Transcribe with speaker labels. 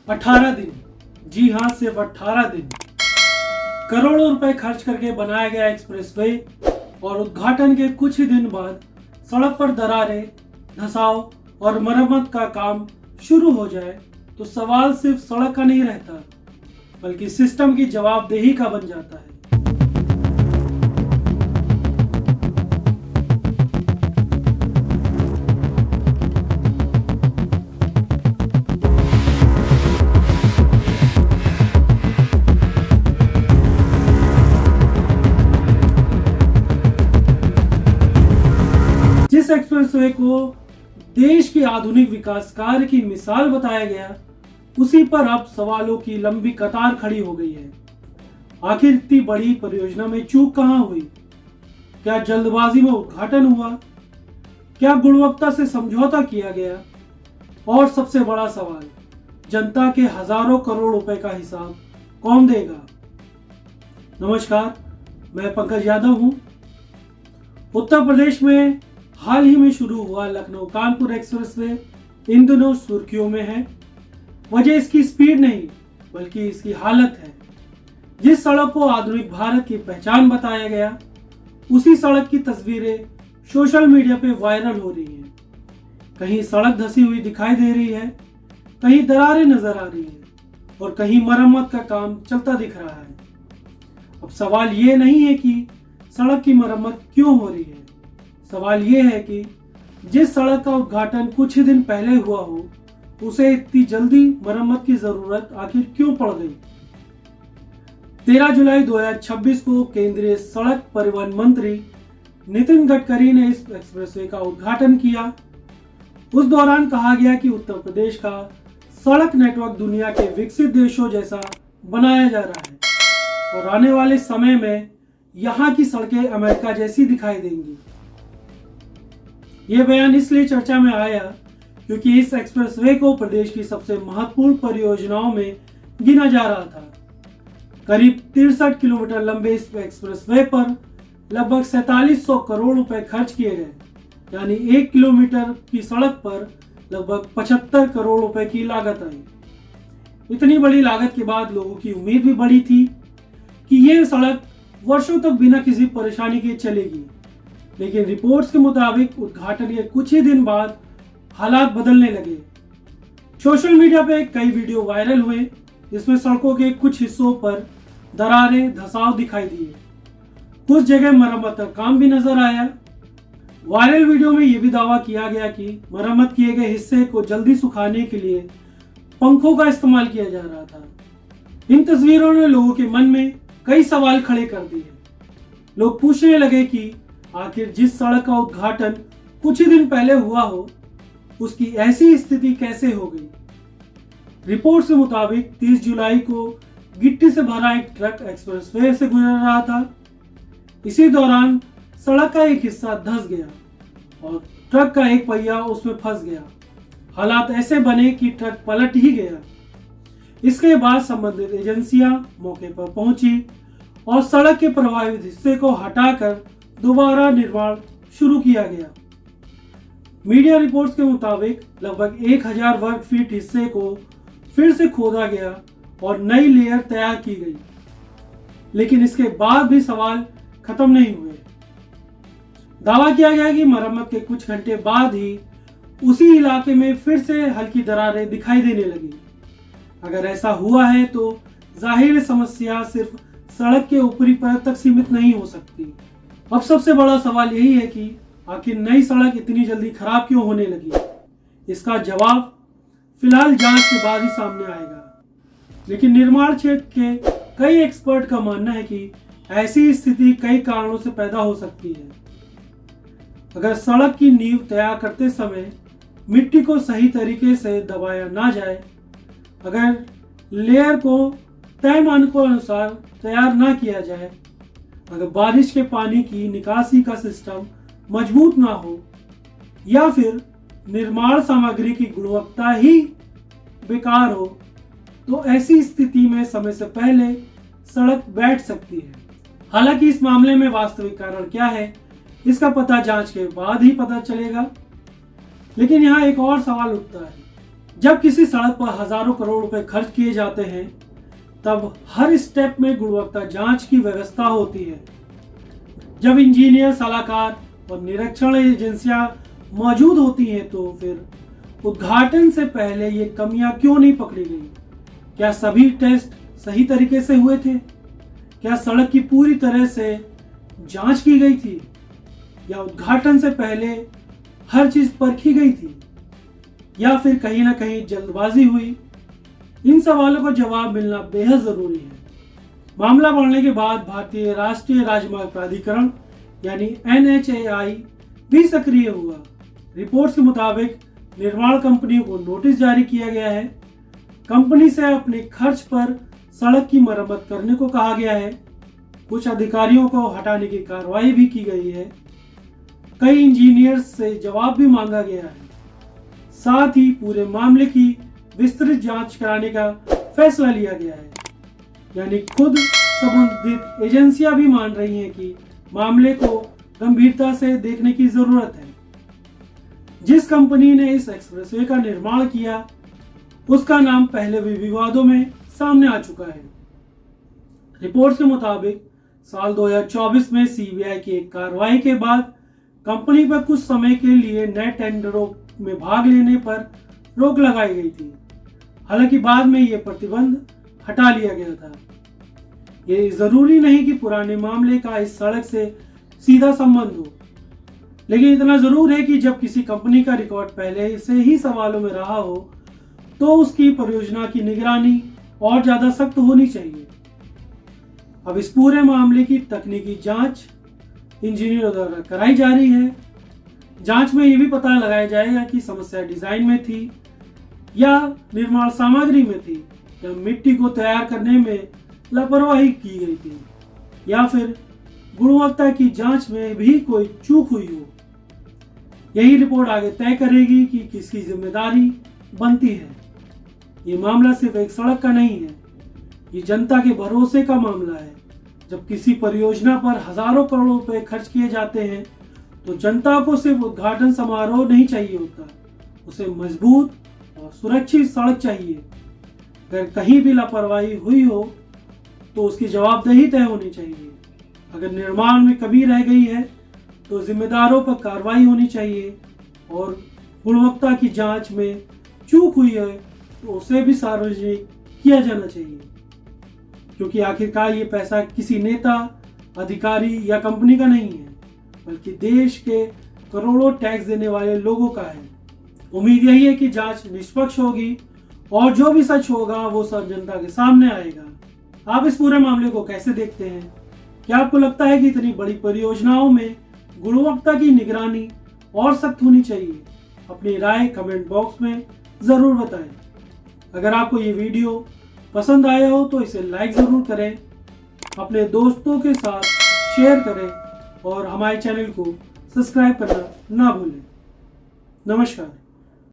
Speaker 1: 18 दिन, जी हाँ सिर्फ 18 दिन, करोड़ों रुपए खर्च करके बनाया गया एक्सप्रेसवे और उद्घाटन के कुछ ही दिन बाद सड़क पर दरारें, धंसाव और मरम्मत का काम शुरू हो जाए तो सवाल सिर्फ सड़क का नहीं रहता, बल्कि सिस्टम की जवाबदेही का बन जाता है। जिस एक्सप्रेसवे को देश की आधुनिक विकास कार्य की मिसाल बताया गया, उसी पर अब सवालों की लंबी कतार खड़ी हो गई है। आखिर इतनी बड़ी परियोजना में चूक कहां हुई? क्या जल्दबाजी में उद्घाटन हुआ? क्या गुणवत्ता से समझौता किया गया? और सबसे बड़ा सवाल, जनता के हजारों करोड़ रुपए का हिसाब कौन देगा? नमस्कार, मैं पंकज यादव हूं। उत्तर प्रदेश में हाल ही में शुरू हुआ लखनऊ कानपुर एक्सप्रेसवे इन दिनों सुर्खियों में है। वजह इसकी स्पीड नहीं, बल्कि इसकी हालत है। जिस सड़क को आधुनिक भारत की पहचान बताया गया, उसी सड़क की तस्वीरें सोशल मीडिया पे वायरल हो रही हैं। कहीं सड़क धसी हुई दिखाई दे रही है, कहीं दरारें नजर आ रही हैं और कहीं मरम्मत का काम चलता दिख रहा है। अब सवाल ये नहीं है कि सड़क की मरम्मत क्यों हो रही है, सवाल ये है कि जिस सड़क का उद्घाटन कुछ ही दिन पहले हुआ हो, उसे इतनी जल्दी मरम्मत की जरूरत आखिर क्यों पड़ गई? 13 जुलाई 2026 को केंद्रीय सड़क परिवहन मंत्री नितिन गडकरी ने इस एक्सप्रेसवे का उद्घाटन किया। उस दौरान कहा गया कि उत्तर प्रदेश का सड़क नेटवर्क दुनिया के विकसित देशों जैसा बनाया जा रहा है और आने वाले समय में यहाँ की सड़कें अमेरिका जैसी दिखाई देंगी। यह बयान इसलिए चर्चा में आया क्योंकि इस एक्सप्रेसवे को प्रदेश की सबसे महत्वपूर्ण परियोजनाओं में गिना जा रहा था। करीब 63 किलोमीटर लंबे इस एक्सप्रेसवे पर लगभग 4700 करोड़ रुपए खर्च किए गए, यानी 1 किलोमीटर की सड़क पर लगभग 75 करोड़ रुपए की लागत आई। इतनी बड़ी लागत के बाद लोगों की उम्मीद भी बढ़ी थी कि यह सड़क वर्षों तक बिना किसी परेशानी के चलेगी, लेकिन रिपोर्ट्स के मुताबिक उद्घाटन के कुछ ही दिन बाद हालात बदलने लगे। सोशल मीडिया पे कई वीडियो वायरल हुए जिसमें सड़कों के कुछ हिस्सों पर दरारें, धंसाव दिखाई दिए। कुछ जगह मरम्मत का काम भी नजर आया। वायरल वीडियो में यह भी दावा किया गया कि मरम्मत किए गए हिस्से को जल्दी सुखाने के लिए पंखों का इस्तेमाल किया जा रहा था। इन तस्वीरों ने लोगों के मन में कई सवाल खड़े कर दिए। लोग पूछने लगे कि आखिर जिस सड़क का उद्घाटन कुछ ही दिन पहले हुआ हो, उसकी ऐसी स्थिति कैसे हो गई? रिपोर्ट के मुताबिक 30 जुलाई को गिट्टी से भरा एक ट्रक एक्सप्रेसवे से गुजर रहा था। इसी दौरान सड़क का एक हिस्सा धंस गया और ट्रक का एक पहिया उसमें फंस गया। हालात ऐसे बने कि ट्रक पलट ही गया। इसके बाद संबंधित एजेंसियां मौके पर पहुंची और सड़क के प्रभावित हिस्से को हटाकर दोबारा निर्माण शुरू किया गया। मीडिया रिपोर्ट्स के मुताबिक लगभग 1000 वर्ग फीट हिस्से को फिर से खोदा गया और नई लेयर तैयार की गई, लेकिन इसके बाद भी सवाल खत्म नहीं हुए। दावा किया गया कि मरम्मत के कुछ घंटे बाद ही उसी इलाके में फिर से हल्की दरारें दिखाई देने लगी। अगर ऐसा हुआ है तो जाहिर समस्या सिर्फ सड़क के ऊपरी परत तक सीमित नहीं हो सकती। अब सबसे बड़ा सवाल यही है कि आखिर नई सड़क इतनी जल्दी खराब क्यों होने लगी? इसका जवाब फिलहाल जांच के बाद ही सामने आएगा, लेकिन निर्माण क्षेत्र के कई एक्सपर्ट का मानना है कि ऐसी स्थिति कई कारणों से पैदा हो सकती है। अगर सड़क की नींव तैयार करते समय मिट्टी को सही तरीके से दबाया ना जाए, अगर लेयर को तय मानकों अनुसार तैयार ना किया जाए, अगर बारिश के पानी की निकासी का सिस्टम मजबूत ना हो या फिर निर्माण सामग्री की गुणवत्ता ही बेकार हो, तो ऐसी स्थिति में समय से पहले सड़क बैठ सकती है। हालांकि इस मामले में वास्तविक कारण क्या है, इसका पता जांच के बाद ही पता चलेगा। लेकिन यहाँ एक और सवाल उठता है, जब किसी सड़क पर हजारों करोड़ रुपए खर्च किए जाते हैं तब हर स्टेप में गुणवत्ता जांच की व्यवस्था होती है। जब इंजीनियर, सलाहकार और निरीक्षण एजेंसियां मौजूद होती हैं तो फिर उद्घाटन से पहले ये कमियां क्यों नहीं पकड़ी गई? क्या सभी टेस्ट सही तरीके से हुए थे? क्या सड़क की पूरी तरह से जांच की गई थी? या उद्घाटन से पहले हर चीज परखी गई थी? या फिर कहीं ना कहीं जल्दबाजी हुई? इन सवालों का जवाब मिलना बेहद जरूरी है। मामला बढ़ने के बाद भारतीय राष्ट्रीय राजमार्ग प्राधिकरण यानी NHAI भी सक्रिय हुआ। रिपोर्ट्स के मुताबिक निर्माण कंपनियों को नोटिस जारी किया गया है। कंपनी से अपने खर्च पर सड़क की मरम्मत करने को कहा गया है। कुछ अधिकारियों को हटाने की कार्रवाई भी की गई है। कई इंजीनियर्स से जवाब भी मांगा गया है। साथ ही पूरे मामले की विस्तृत जांच कराने का फैसला लिया गया है। यानी खुद संबंधित एजेंसियां भी मान रही हैं कि मामले को गंभीरता से देखने की जरूरत है। जिस कंपनी ने इस एक्सप्रेसवे का निर्माण किया उसका नाम पहले भी विवादों में सामने आ चुका है। रिपोर्ट्स के मुताबिक साल 2024 में CBI की एक कार्रवाई के बाद कंपनी पर कुछ समय के लिए नए टेंडरों में भाग लेने पर रोक लगाई गई थी। हालांकि बाद में यह प्रतिबंध हटा लिया गया था। ये जरूरी नहीं कि पुराने मामले का इस सड़क से सीधा संबंध हो, लेकिन इतना जरूर है कि जब किसी कंपनी का रिकॉर्ड पहले से ही सवालों में रहा हो तो उसकी परियोजना की निगरानी और ज्यादा सख्त होनी चाहिए। अब इस पूरे मामले की तकनीकी जांच इंजीनियरों द्वारा कराई जा रही है। जांच में यह भी पता लगाया जाएगा कि समस्या डिजाइन में थी या निर्माण सामग्री में थी, या मिट्टी को तैयार करने में लापरवाही की गई थी, या फिर गुणवत्ता की जांच में भी कोई चूक हुई हो। यही रिपोर्ट आगे तय करेगी कि किसकी जिम्मेदारी बनती है। ये मामला सिर्फ एक सड़क का नहीं है, ये जनता के भरोसे का मामला है। जब किसी परियोजना पर हजारों करोड़ रुपए खर्च किए जाते हैं तो जनता को सिर्फ उद्घाटन समारोह नहीं चाहिए होता, उसे मजबूत और सुरक्षित सड़क चाहिए। अगर कहीं भी लापरवाही हुई हो तो उसकी जवाबदेही तय होनी चाहिए। अगर निर्माण में कमी रह गई है तो जिम्मेदारों पर कार्रवाई होनी चाहिए, और गुणवत्ता की जांच में चूक हुई है तो उसे भी सार्वजनिक किया जाना चाहिए, क्योंकि आखिरकार ये पैसा किसी नेता, अधिकारी या कंपनी का नहीं है, बल्कि देश के करोड़ों टैक्स देने वाले लोगों का है। उम्मीद यही है कि जांच निष्पक्ष होगी और जो भी सच होगा वो सब जनता के सामने आएगा। आप इस पूरे मामले को कैसे देखते हैं? क्या आपको लगता है कि इतनी बड़ी परियोजनाओं में गुणवत्ता की निगरानी और सख्त होनी चाहिए? अपनी राय कमेंट बॉक्स में जरूर बताएं। अगर आपको ये वीडियो पसंद आया हो तो इसे लाइक जरूर करें, अपने दोस्तों के साथ शेयर करें और हमारे चैनल को सब्सक्राइब करना ना भूलें। नमस्कार।